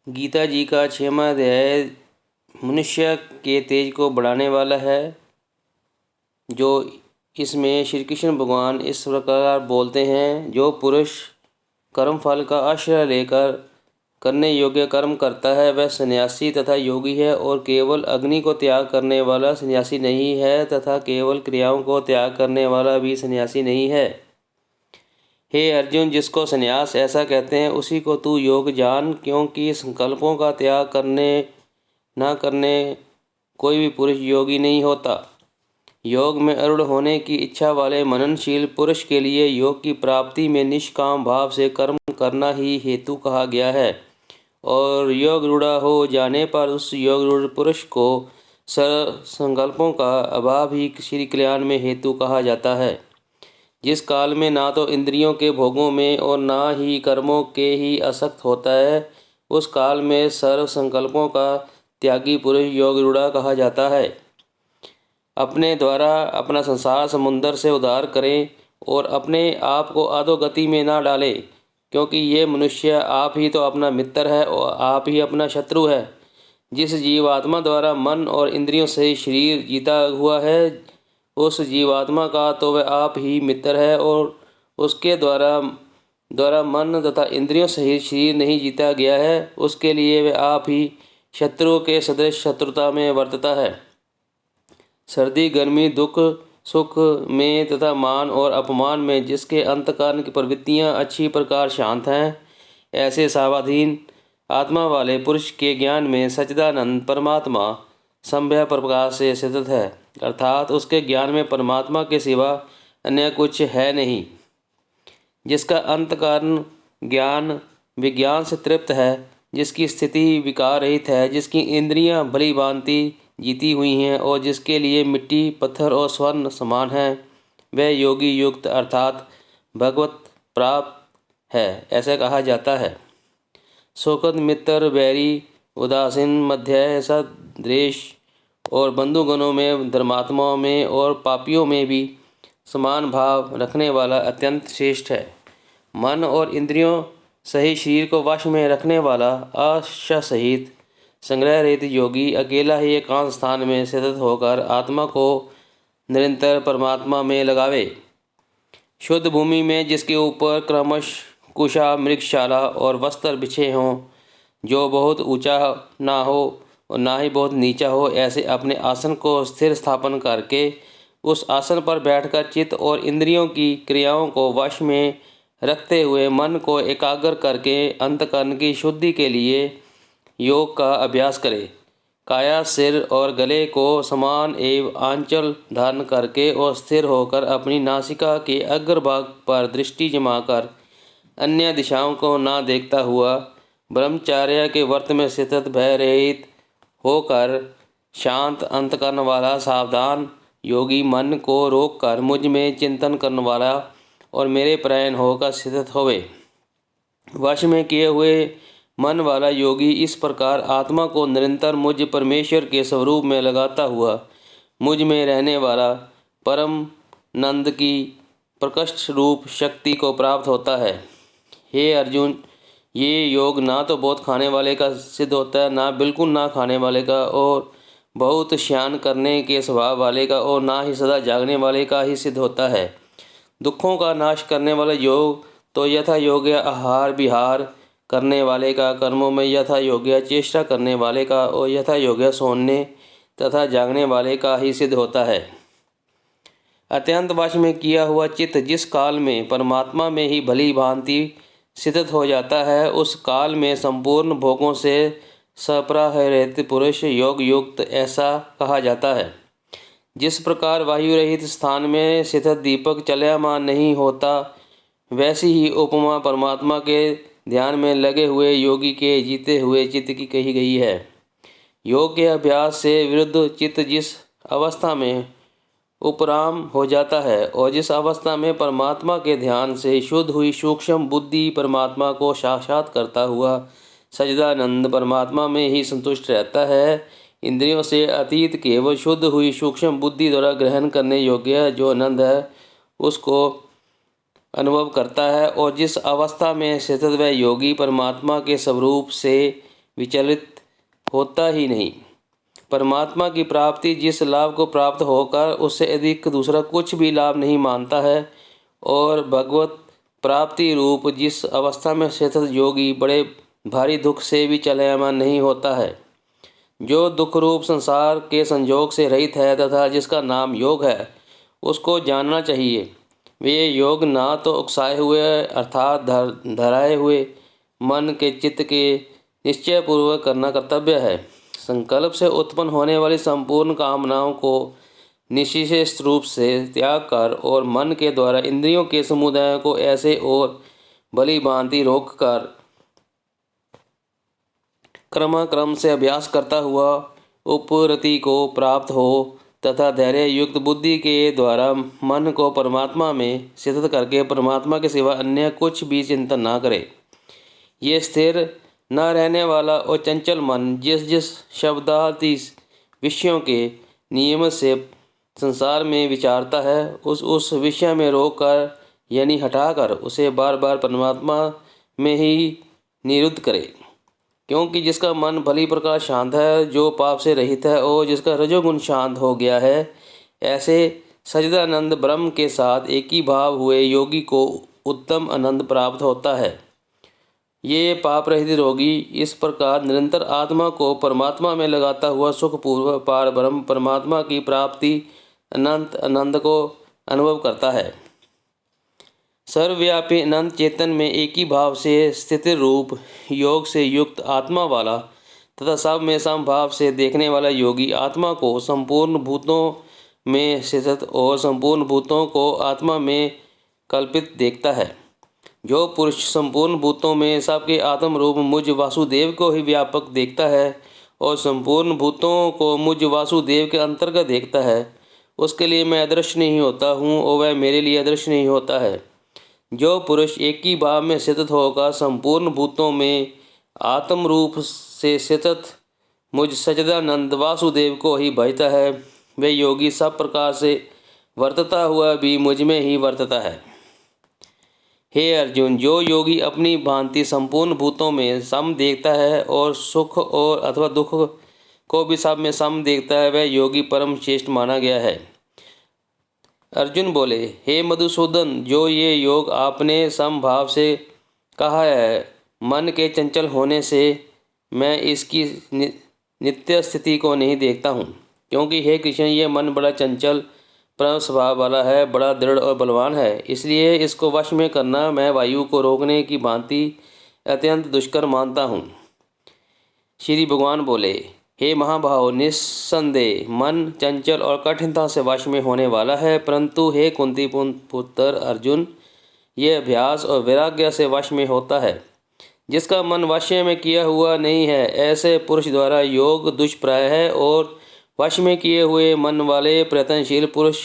गीता जी का 6वां अध्याय मनुष्य के तेज को बढ़ाने वाला है। जो इसमें श्री कृष्ण भगवान इस प्रकार बोलते हैं, जो पुरुष कर्म फल का आश्रय लेकर करने योग्य कर्म करता है वह सन्यासी तथा योगी है, और केवल अग्नि को त्याग करने वाला सन्यासी नहीं है तथा केवल क्रियाओं को त्याग करने वाला भी सन्यासी नहीं है। हे अर्जुन, जिसको संन्यास ऐसा कहते हैं उसी को तू योग जान, क्योंकि संकल्पों का त्याग करने न करने कोई भी पुरुष योगी नहीं होता। योग में अरूढ़ होने की इच्छा वाले मननशील पुरुष के लिए योग की प्राप्ति में निष्काम भाव से कर्म करना ही हेतु कहा गया है, और योग रूढ़ा हो जाने पर उस योग रूढ़ पुरुष को सर्व संकल्पों का अभाव ही श्री कल्याण में हेतु कहा जाता है। जिस काल में ना तो इंद्रियों के भोगों में और ना ही कर्मों के ही आसक्त होता है, उस काल में सर्व संकल्पों का त्यागी पुरुष योग रूढ़ा कहा जाता है। अपने द्वारा अपना संसार समुंदर से उद्धार करें और अपने आप को अधोगति में ना डालें, क्योंकि ये मनुष्य आप ही तो अपना मित्र है और आप ही अपना शत्रु है। जिस जीवात्मा द्वारा मन और इंद्रियों से शरीर जीता हुआ है, उस जीवात्मा का तो वह आप ही मित्र है, और उसके द्वारा मन तथा इंद्रियों सहित शरीर नहीं जीता गया है, उसके लिए वह आप ही शत्रु के सदृश शत्रुता में वर्तता है। सर्दी गर्मी दुख सुख में तथा मान और अपमान में जिसके अंतःकरण की प्रवृत्तियाँ अच्छी प्रकार शांत हैं, ऐसे सावधान आत्मा वाले पुरुष के ज्ञान में सच्चिदानंद परमात्मा संभव प्रकाश से स्थित है, अर्थात उसके ज्ञान में परमात्मा के सिवा अन्य कुछ है नहीं। जिसका अंतःकरण ज्ञान विज्ञान से तृप्त है, जिसकी स्थिति विकार रहित है, जिसकी इंद्रियां भली भांति जीती हुई हैं और जिसके लिए मिट्टी पत्थर और स्वर्ण समान है, वह योगी युक्त अर्थात भगवत प्राप्त है, ऐसा कहा जाता है। शोकद मित्र बैरी उदासीन मध्य सद्वेष और बंधुगणों में धर्मात्माओं में और पापियों में भी समान भाव रखने वाला अत्यंत श्रेष्ठ है। मन और इंद्रियों सहित शरीर को वश में रखने वाला आशा सहित संग्रह रहित योगी अकेला ही एकांत स्थान में स्थित होकर आत्मा को निरंतर परमात्मा में लगावे। शुद्ध भूमि में जिसके ऊपर क्रमश कुशा मृगशाला और वस्त्र बिछे हों, जो बहुत ऊंचा ना हो और ना ही बहुत नीचा हो, ऐसे अपने आसन को स्थिर स्थापन करके उस आसन पर बैठकर चित्त और इंद्रियों की क्रियाओं को वश में रखते हुए मन को एकाग्र करके अंतःकरण की शुद्धि के लिए योग का अभ्यास करे। काया सिर और गले को समान एवं आंचल धारण करके और स्थिर होकर अपनी नासिका के अग्रभाग पर दृष्टि जमाकर अन्य दिशाओं को ना देखता हुआ ब्रह्मचर्य के व्रत में स्थित भय रहित होकर शांत अंतःकरण वाला सावधान योगी मन को रोककर मुझ में चिंतन करने वाला और मेरे परायण होकर स्थित होवे। वश में किए हुए मन वाला योगी इस प्रकार आत्मा को निरंतर मुझ परमेश्वर के स्वरूप में लगाता हुआ मुझ में रहने वाला परम नंद की प्रकृष्ट रूप शक्ति को प्राप्त होता है। हे अर्जुन, ये योग ना तो बहुत खाने वाले का सिद्ध होता है, ना बिल्कुल ना खाने वाले का, और बहुत शयन करने के स्वभाव वाले का, और ना ही सदा जागने वाले का ही सिद्ध होता है। दुखों का नाश करने वाला योग तो यथा योग्य आहार विहार करने वाले का, कर्मों में यथा योग्य चेष्टा करने वाले का और यथा योग्य सोने तथा जागने वाले का ही सिद्ध होता है। अत्यंत वश में किया हुआ चित्त जिस काल में परमात्मा में ही भली भांति स्थित हो जाता है, उस काल में संपूर्ण भोगों से सपराहरित पुरुष योग युक्त ऐसा कहा जाता है। जिस प्रकार वायु रहित स्थान में स्थित दीपक चलयमान नहीं होता, वैसी ही उपमा परमात्मा के ध्यान में लगे हुए योगी के जीते हुए चित्त की कही गई है। योग के अभ्यास से विरुद्ध चित्त जिस अवस्था में उपराम हो जाता है और जिस अवस्था में परमात्मा के ध्यान से शुद्ध हुई सूक्ष्म बुद्धि परमात्मा को साक्षात करता हुआ सच्चिदानंद परमात्मा में ही संतुष्ट रहता है, इंद्रियों से अतीत केवल शुद्ध हुई सूक्ष्म बुद्धि द्वारा ग्रहण करने योग्य जो आनंद है उसको अनुभव करता है, और जिस अवस्था में स्थित वह योगी परमात्मा के स्वरूप से विचलित होता ही नहीं। परमात्मा की प्राप्ति जिस लाभ को प्राप्त होकर उससे अधिक दूसरा कुछ भी लाभ नहीं मानता है, और भगवत प्राप्ति रूप जिस अवस्था में स्थित योगी बड़े भारी दुख से भी चलायमान नहीं होता है, जो दुख रूप संसार के संजोग से रहित है तथा जिसका नाम योग है, उसको जानना चाहिए। वे योग ना तो उकसाए हुए अर्थात धराए हुए मन के चित्त के निश्चय पूर्वक करना कर्तव्य है। संकल्प से उत्पन्न होने वाली संपूर्ण कामनाओं को निश्चित रूप से त्याग कर और मन के द्वारा इंद्रियों के समुदाय को ऐसे और भली भांति रोक कर क्रम से अभ्यास करता हुआ उपरति को प्राप्त हो तथा धैर्य युक्त बुद्धि के द्वारा मन को परमात्मा में स्थित करके परमात्मा के सिवा अन्य कुछ भी चिंतन ना करे। ये स्थिर न रहने वाला और चंचल मन जिस जिस शब्दादि विषयों के नियम से संसार में विचारता है, उस विषय में रोक कर यानी हटाकर उसे बार बार परमात्मा में ही निरुद्ध करे। क्योंकि जिसका मन भली प्रकार शांत है, जो पाप से रहित है और जिसका रजोगुण शांत हो गया है, ऐसे सच्चिदानंद ब्रह्म के साथ एक ही भाव हुए योगी को उत्तम आनंद प्राप्त होता है। ये पाप रहित रोगी इस प्रकार निरंतर आत्मा को परमात्मा में लगाता हुआ सुखपूर्व पार ब्रह्म परमात्मा की प्राप्ति अनंत आनंद को अनुभव करता है। सर्वव्यापी अनंत चेतन में एक ही भाव से स्थित रूप योग से युक्त आत्मा वाला तथा सब में समभाव से देखने वाला योगी आत्मा को संपूर्ण भूतों में स्थित और संपूर्ण भूतों को आत्मा में कल्पित देखता है। जो पुरुष संपूर्ण भूतों में सबके आत्म रूप मुझ वासुदेव को ही व्यापक देखता है और संपूर्ण भूतों को मुझ वासुदेव के अंतर्गत देखता है, उसके लिए मैं अदृश्य नहीं होता हूँ और वह मेरे लिए अदृश्य नहीं होता है। जो पुरुष एक ही भाव में स्थित होकर संपूर्ण भूतों में आत्म रूप से स्थित मुझ सच्चिदानंद वासुदेव को ही भजता है, वे योगी सब प्रकार से वर्तता हुआ भी मुझ में ही वर्तता है। हे अर्जुन, जो योगी अपनी भांति संपूर्ण भूतों में सम देखता है और सुख और अथवा दुख को भी सब में सम देखता है, वह योगी परम श्रेष्ठ माना गया है। अर्जुन बोले, हे मधुसूदन, जो ये योग आपने समभाव से कहा है, मन के चंचल होने से मैं इसकी नित्य स्थिति को नहीं देखता हूँ। क्योंकि हे कृष्ण, ये मन बड़ा चंचल परम स्वभाव वाला है, बड़ा दृढ़ और बलवान है, इसलिए इसको वश में करना मैं वायु को रोकने की भांति अत्यंत दुष्कर मानता हूँ। श्री भगवान बोले, हे महाभाव, निस्संदेह मन चंचल और कठिनता से वश में होने वाला है, परंतु हे कुंती पुत्र अर्जुन, ये अभ्यास और वैराग्य से वश में होता है। जिसका मन वश में किया हुआ नहीं है, ऐसे पुरुष द्वारा योग दुष्प्राय है, और वश में किए हुए मन वाले प्रयत्नशील पुरुष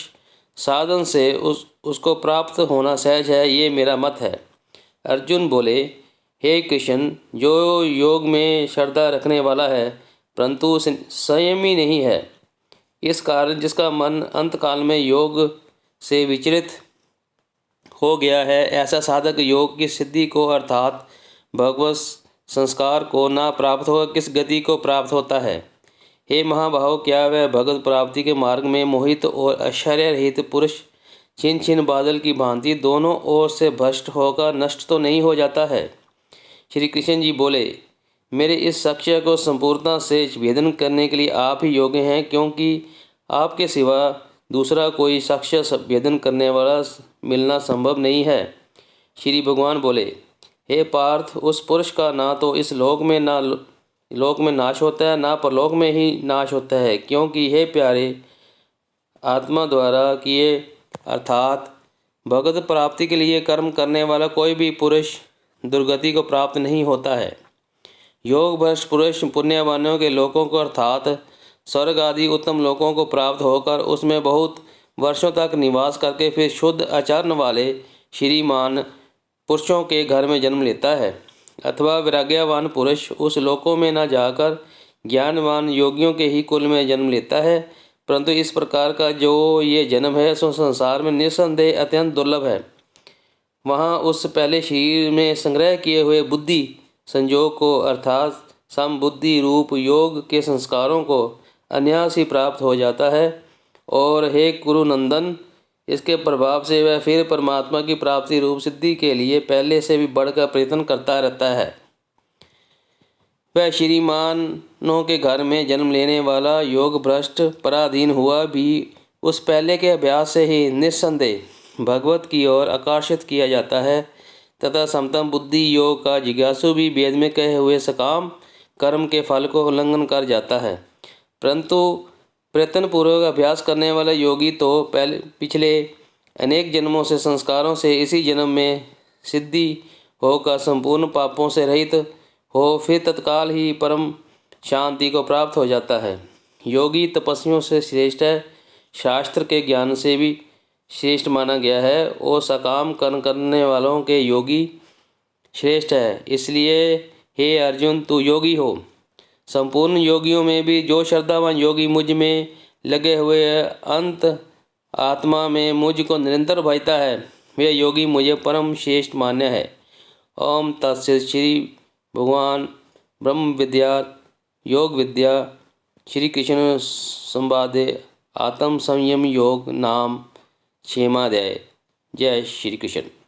साधन से उसको प्राप्त होना सहज है, ये मेरा मत है। अर्जुन बोले, हे कृष्ण, जो योग में श्रद्धा रखने वाला है परंतु संयमी नहीं है, इस कारण जिसका मन अंतकाल में योग से विचलित हो गया है, ऐसा साधक योग की सिद्धि को अर्थात भगवत संस्कार को ना प्राप्त हो किस गति को प्राप्त होता है। हे महाभाव, क्या वह भगवत प्राप्ति के मार्ग में मोहित और ऐश्वर्य रहित पुरुष छिन छिन बादल की भांति दोनों ओर से भ्रष्ट होकर नष्ट तो नहीं हो जाता है। श्री कृष्ण जी बोले, मेरे इस साक्ष्य को संपूर्णता से भेदन करने के लिए आप ही योग्य हैं, क्योंकि आपके सिवा दूसरा कोई साक्ष्य भेदन करने वाला मिलना संभव नहीं है। श्री भगवान बोले, हे पार्थ, उस पुरुष का ना तो इस लोक में नाश होता है, ना परलोक में ही नाश होता है, क्योंकि हे प्यारे, आत्मा द्वारा किए अर्थात भगवत प्राप्ति के लिए कर्म करने वाला कोई भी पुरुष दुर्गति को प्राप्त नहीं होता है। योग भ्रष्ट पुरुष पुण्यवानों के लोकों को अर्थात स्वर्ग आदि उत्तम लोकों को प्राप्त होकर उसमें बहुत वर्षों तक निवास करके फिर शुद्ध आचरण वाले श्रीमान पुरुषों के घर में जन्म लेता है। अथवा वैराग्यवान पुरुष उस लोकों में न जाकर ज्ञानवान योगियों के ही कुल में जन्म लेता है, परंतु इस प्रकार का जो ये जन्म है सो संसार में निस्संदेह अत्यंत दुर्लभ है। वहाँ उस पहले शरीर में संग्रह किए हुए बुद्धि संजोग को अर्थात समबुद्धि रूप योग के संस्कारों को अनायास ही प्राप्त हो जाता है। और हे कुरुनंदन, इसके प्रभाव से वह फिर परमात्मा की प्राप्ति रूप सिद्धि के लिए पहले से भी बढ़कर प्रयत्न करता रहता है। वह श्रीमानों के घर में जन्म लेने वाला योग भ्रष्ट पराधीन हुआ भी उस पहले के अभ्यास से ही निस्संदेह भगवत की ओर आकर्षित किया जाता है तथा समतम बुद्धि योग का जिज्ञासु भी वेद में कहे हुए सकाम कर्म के फल को उल्लंघन कर जाता है। परंतु प्रयत्नपूर्वक अभ्यास करने वाला योगी तो पहले पिछले अनेक जन्मों से संस्कारों से इसी जन्म में सिद्धि होकर संपूर्ण पापों से रहित हो फिर तत्काल ही परम शांति को प्राप्त हो जाता है। योगी तपस्वियों से श्रेष्ठ है, शास्त्र के ज्ञान से भी श्रेष्ठ माना गया है और सकाम कर्म करने वालों के योगी श्रेष्ठ है। इसलिए हे अर्जुन, तू योगी हो। संपूर्ण योगियों में भी जो श्रद्धावान योगी मुझ में लगे हुए अंत आत्मा में मुझको निरंतर भाईता है, वे योगी मुझे परम श्रेष्ठ मान्य है। ओम तत्सत। श्री भगवान ब्रह्म विद्या योग विद्या श्री कृष्ण संवादे आत्म संयम योग नाम 6वां अध्याय। जय श्री कृष्ण।